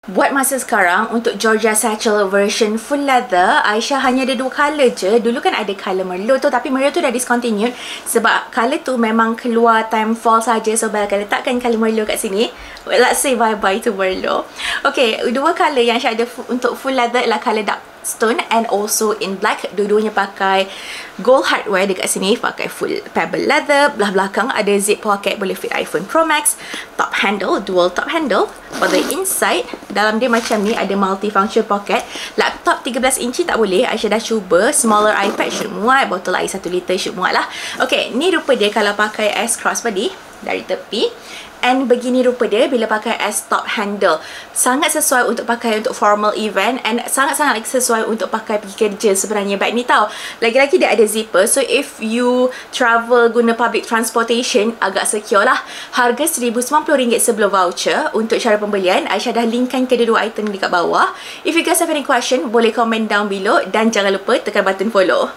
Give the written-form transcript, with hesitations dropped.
Buat masa sekarang, untuk Georgia Satchel version full leather, Aisyah hanya ada 2 colour je. Dulu kan ada colour merlot tu, tapi merlot tu dah discontinued sebab colour tu memang keluar time fall saja. So, bakal letakkan colour merlot kat sini. Let's say bye-bye to merlot. Okay, 2 colour yang Aisyah ada untuk full leather ialah colour dark stone and also in black. Dua-duanya pakai gold hardware dekat sini, pakai full pebble leather. Belah belakang ada zip pocket, boleh fit iPhone Pro Max. Top handle, dual top handle. For the inside, dalam dia macam ni, ada multi-function pocket. Laptop 13 inci tak boleh, Aisyah dah cuba. Smaller iPad should muat, botol air 1 liter should muat lah. Okay, ni rupa dia kalau pakai S crossbody dari tepi. And begini rupa dia bila pakai S top handle. Sangat sesuai untuk pakai untuk formal event and sangat-sangat sesuai untuk pakai pergi kerja sebenarnya bag ni tau. Lagi-lagi dia ada zipper. So if you travel guna public transportation, agak secure lah. Harga RM190 sebelum voucher. Untuk cara pembelian, Aisyah dah linkkan kedua-dua item dekat bawah. If you guys have any question, boleh comment down below dan jangan lupa tekan button follow.